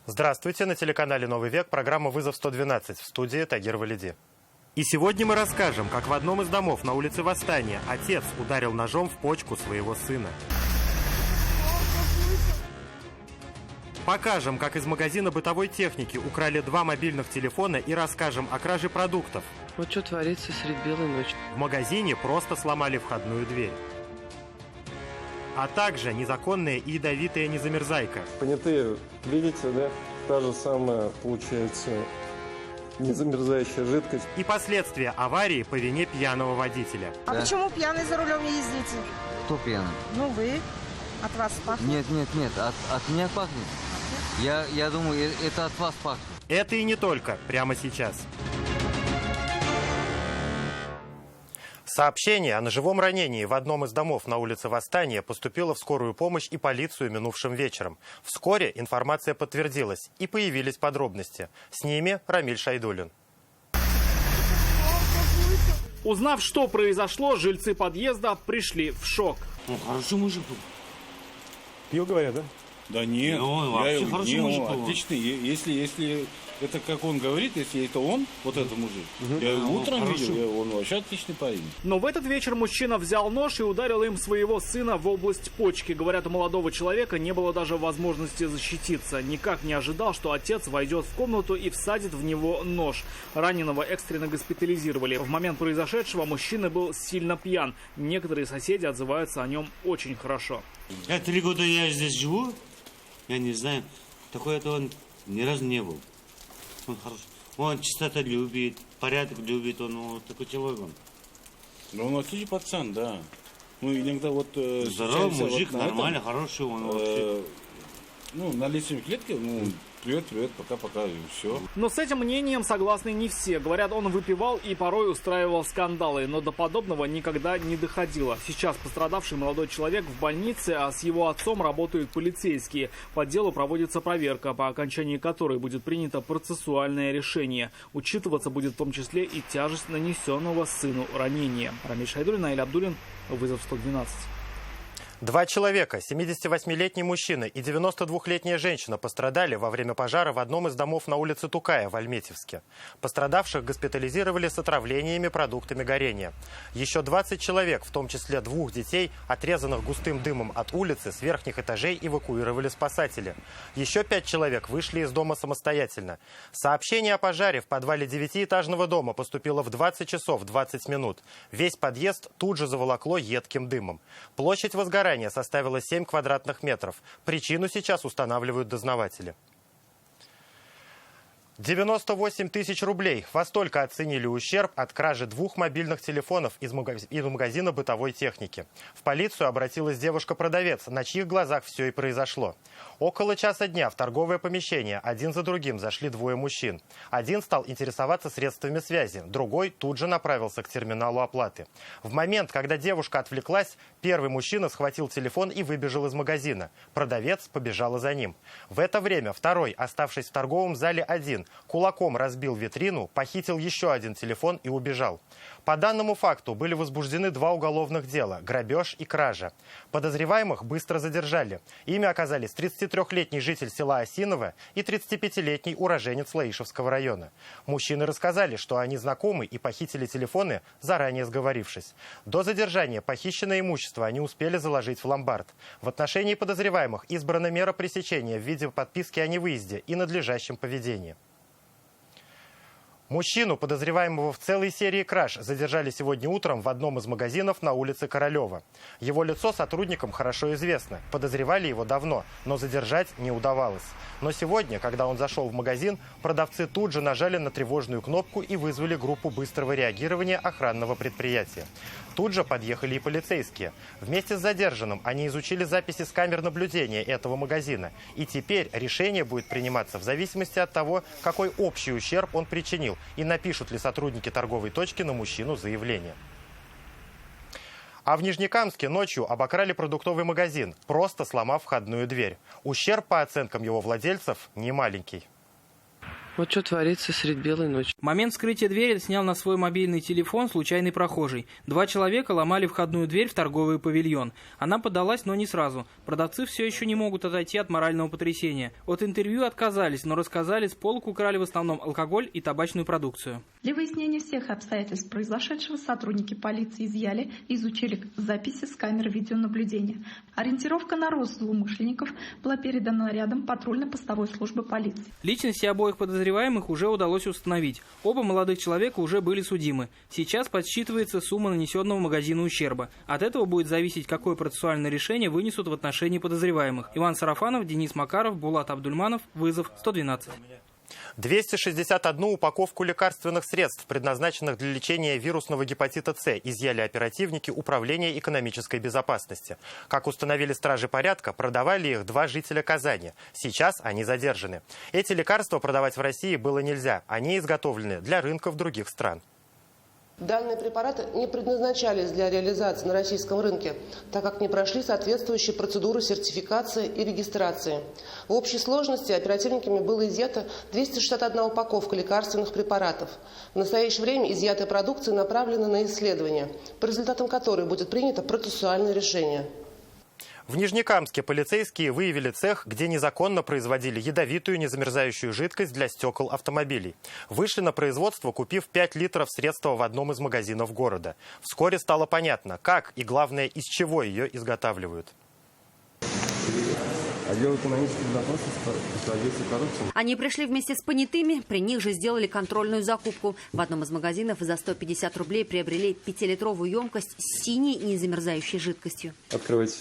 Здравствуйте, на телеканале «Новый век» программа «Вызов 112», в студии Тагир Валиди. И сегодня мы расскажем, как в одном из домов на улице Восстания отец ударил ножом в почку своего сына. Покажем, как из магазина бытовой техники украли 2 мобильных телефона и расскажем о краже продуктов. Вот что творится средь белой ночи. В магазине просто сломали входную дверь. А также незаконная и ядовитая незамерзайка. Понятые, видите, да? Та же самая, получается, незамерзающая жидкость. И последствия аварии по вине пьяного водителя. А почему пьяный за рулем не ездите? Кто пьяный? Ну вы. От вас пахнет. Нет, от меня пахнет. Я думаю, это от вас пахнет. Это и не только. Прямо сейчас. Сообщение о ножевом ранении в одном из домов на улице Восстания поступило в скорую помощь и полицию минувшим вечером. Вскоре информация подтвердилась и появились подробности. С ними Рамиль Шайдуллин. Узнав, что произошло, жильцы подъезда пришли в шок. Ну, хороший мужик был. Пил, говорят, да? Да нет, он вообще хороший мужик был. Отличный. Если это как он говорит, если это он, вот этот мужик, я утром видел, он вообще отличный парень. Но в этот вечер мужчина взял нож и ударил им своего сына в область почки. Говорят, у молодого человека не было даже возможности защититься. Никак не ожидал, что отец войдет в комнату и всадит в него нож. Раненого экстренно госпитализировали. В момент произошедшего мужчина был сильно пьян. Некоторые соседи отзываются о нем очень хорошо. 3 года я здесь живу, я не знаю, такой-то он ни разу не был. Он хороший. Он чистоту любит, порядок любит, он вот такой человек он. Ну, он отличный пацан, да. Ну, иногда вот... Здоровый мужик, вот нормально, хороший он вообще. Ну, на лестничной клетке, привет, пока, и все. Но с этим мнением согласны не все. Говорят, он выпивал и порой устраивал скандалы, но до подобного никогда не доходило. Сейчас пострадавший молодой человек в больнице, а с его отцом работают полицейские. По делу проводится проверка, по окончании которой будет принято процессуальное решение. Учитываться будет в том числе и тяжесть нанесенного сыну ранения. Рамиль Шайдуллин, Наиль Абдуллин, «Вызов 112». 2 человека, 78-летний мужчина и 92-летняя женщина, пострадали во время пожара в одном из домов на улице Тукая в Альметьевске. Пострадавших госпитализировали с отравлениями продуктами горения. Еще 20 человек, в том числе 2 детей, отрезанных густым дымом от улицы, с верхних этажей эвакуировали спасатели. Еще 5 человек вышли из дома самостоятельно. Сообщение о пожаре в подвале 9-этажного дома поступило в 20 часов 20 минут. Весь подъезд тут же заволокло едким дымом. Площадь возгорания составила 7 квадратных метров. Причину сейчас устанавливают дознаватели. 98 тысяч рублей. Во столько оценили ущерб от кражи 2 мобильных телефонов из магазина бытовой техники. В полицию обратилась девушка-продавец, на чьих глазах все и произошло. Около часа дня в торговое помещение один за другим зашли 2 мужчин. Один стал интересоваться средствами связи, другой тут же направился к терминалу оплаты. В момент, когда девушка отвлеклась, первый мужчина схватил телефон и выбежал из магазина. Продавец побежала за ним. В это время второй, оставшись в торговом зале один, кулаком разбил витрину, похитил еще один телефон и убежал. По данному факту были возбуждены 2 уголовных дела – грабеж и кража. Подозреваемых быстро задержали. Ими оказались 33-летний житель села Осиново и 35-летний уроженец Лаишевского района. Мужчины рассказали, что они знакомы и похитили телефоны, заранее сговорившись. До задержания похищенное имущество они успели заложить в ломбард. В отношении подозреваемых избрана мера пресечения в виде подписки о невыезде и надлежащем поведении. Мужчину, подозреваемого в целой серии краж, задержали сегодня утром в одном из магазинов на улице Королева. Его лицо сотрудникам хорошо известно. Подозревали его давно, но задержать не удавалось. Но сегодня, когда он зашел в магазин, продавцы тут же нажали на тревожную кнопку и вызвали группу быстрого реагирования охранного предприятия. Тут же подъехали и полицейские. Вместе с задержанным они изучили записи с камер наблюдения этого магазина. И теперь решение будет приниматься в зависимости от того, какой общий ущерб он причинил, и напишут ли сотрудники торговой точки на мужчину заявление. А в Нижнекамске ночью обокрали продуктовый магазин, просто сломав входную дверь. Ущерб, по оценкам его владельцев, немаленький. Вот что творится средь белой ночи. Момент вскрытия двери снял на свой мобильный телефон случайный прохожий. 2 человека ломали входную дверь в торговый павильон. Она подалась, но не сразу. Продавцы все еще не могут отойти от морального потрясения. От интервью отказались, но рассказали, с полок украли в основном алкоголь и табачную продукцию. Для выяснения всех обстоятельств произошедшего сотрудники полиции изъяли и изучили записи с камер видеонаблюдения. Ориентировка на рост злоумышленников была передана нарядом патрульно-постовой службы полиции. Личности обоих подозреваемых уже удалось установить. Оба молодых человека уже были судимы. Сейчас подсчитывается сумма нанесенного магазину ущерба. От этого будет зависеть, какое процессуальное решение вынесут в отношении подозреваемых. Иван Сарафанов, Денис Макаров, Булат Абдульманов. Вызов 112. 261 упаковку лекарственных средств, предназначенных для лечения вирусного гепатита С, изъяли оперативники Управления экономической безопасности. Как установили стражи порядка, продавали их 2 жителя Казани. Сейчас они задержаны. Эти лекарства продавать в России было нельзя. Они изготовлены для рынков других стран. Данные препараты не предназначались для реализации на российском рынке, так как не прошли соответствующие процедуры сертификации и регистрации. В общей сложности оперативниками было изъято 261 упаковка лекарственных препаратов. В настоящее время изъятая продукция направлена на исследование, по результатам которой будет принято процессуальное решение. В Нижнекамске полицейские выявили цех, где незаконно производили ядовитую незамерзающую жидкость для стекол автомобилей. Вышли на производство, купив 5 литров средства в одном из магазинов города. Вскоре стало понятно, как и, главное, из чего ее изготавливают. Отдел экономической безопасности противодействия коррупции. Они пришли вместе с понятыми, при них же сделали контрольную закупку. В одном из магазинов за 150 рублей приобрели 5-литровую емкость с синей незамерзающей жидкостью. Открывайте.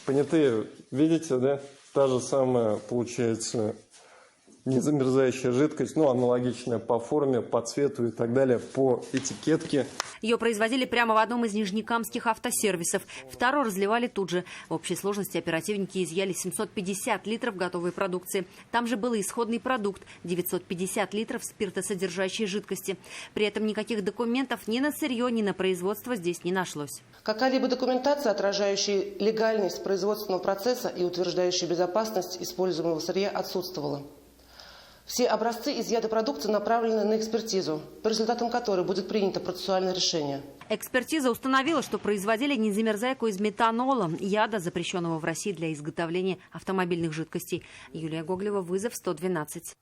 Понятые, видите, да? Та же самая, получается, незамерзающая жидкость, аналогичная по форме, по цвету и так далее, по этикетке. Ее производили прямо в одном из нижнекамских автосервисов. Второй разливали тут же. В общей сложности оперативники изъяли 750 литров готовой продукции. Там же был и исходный продукт – 950 литров спиртосодержащей жидкости. При этом никаких документов ни на сырье, ни на производство здесь не нашлось. Какая-либо документация, отражающая легальность производственного процесса и утверждающая безопасность используемого сырья, отсутствовала. Все образцы изъятой продукции направлены на экспертизу, по результатам которой будет принято процессуальное решение. Экспертиза установила, что производили незамерзайку из метанола, яда, запрещенного в России для изготовления автомобильных жидкостей. Юлия Гоголева, вызов 112.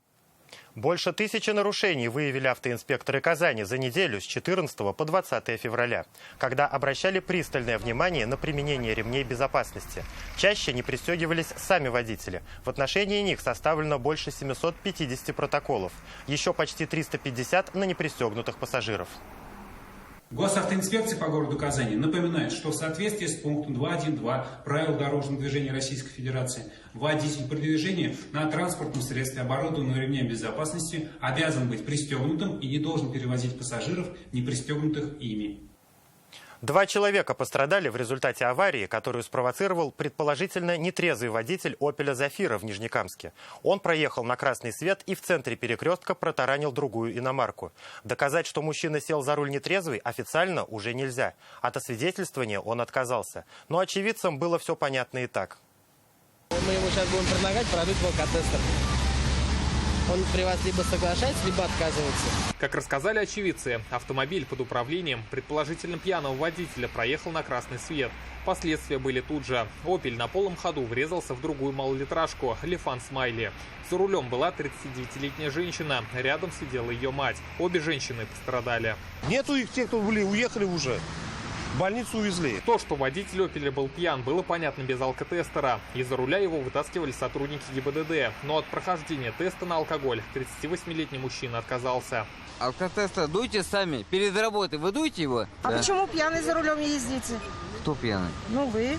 Больше 1000 нарушений выявили автоинспекторы Казани за неделю с 14 по 20 февраля, когда обращали пристальное внимание на применение ремней безопасности. Чаще не пристегивались сами водители. В отношении них составлено больше 750 протоколов. Еще почти 350 на непристегнутых пассажиров. Госавтоинспекция по городу Казани напоминает, что в соответствии с пунктом 2.1.2 правил дорожного движения Российской Федерации водитель при движении на транспортном средстве, оборудованном ремнем безопасности, обязан быть пристегнутым и не должен перевозить пассажиров, не пристегнутых ими. 2 человека пострадали в результате аварии, которую спровоцировал предположительно нетрезвый водитель «Опеля Зафира» в Нижнекамске. Он проехал на красный свет и в центре перекрестка протаранил другую иномарку. Доказать, что мужчина сел за руль нетрезвый, официально уже нельзя. От освидетельствования он отказался. Но очевидцам было все понятно и так. Мы ему сейчас будем предлагать продуть в алкотестер. Он при вас либо соглашается, либо отказывается. Как рассказали очевидцы, автомобиль под управлением предположительно пьяного водителя проехал на красный свет. Последствия были тут же. «Опель» на полном ходу врезался в другую малолитражку «Лифан Смайли». За рулем была 39-летняя женщина. Рядом сидела ее мать. Обе женщины пострадали. Нету их, те, кто были, уехали уже. В больницу увезли. То, что водитель «Опеля» был пьян, было понятно без алкотестера. Из-за руля его вытаскивали сотрудники ГИБДД. Но от прохождения теста на алкоголь 38-летний мужчина отказался. Алкотестер дуйте сами. Перед работой вы дуйте его. А да. Почему пьяный за рулем ездите? Кто пьяный? Ну вы.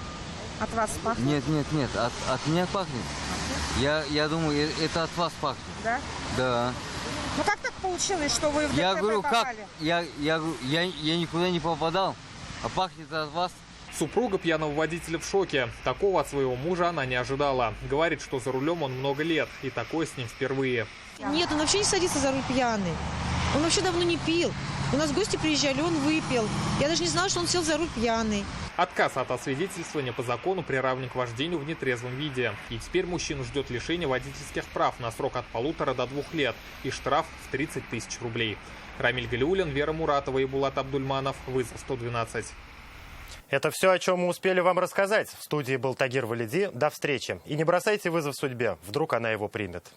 От вас пахнет? Нет. От меня пахнет. Я думаю, это от вас пахнет. Да? Да. Ну как так получилось, что вы в ДТП Я говорю, попали? как? Я никуда не попадал. А пахнет от вас. Супруга пьяного водителя в шоке. Такого от своего мужа она не ожидала. Говорит, что за рулем он много лет. И такое с ним впервые. Нет, он вообще не садится за руль пьяный. Он вообще давно не пил. У нас гости приезжали, он выпил. Я даже не знала, что он сел за руль пьяный. Отказ от освидетельствования по закону приравнен к вождению в нетрезвом виде. И теперь мужчину ждет лишение водительских прав на срок от 1,5 до 2 лет и штраф в 30 тысяч рублей. Рамиль Галиуллин, Вера Муратова и Булат Абдульманов. Вызов 112. Это все, о чем мы успели вам рассказать. В студии был Тагир Валиди. До встречи. И не бросайте вызов судьбе. Вдруг она его примет.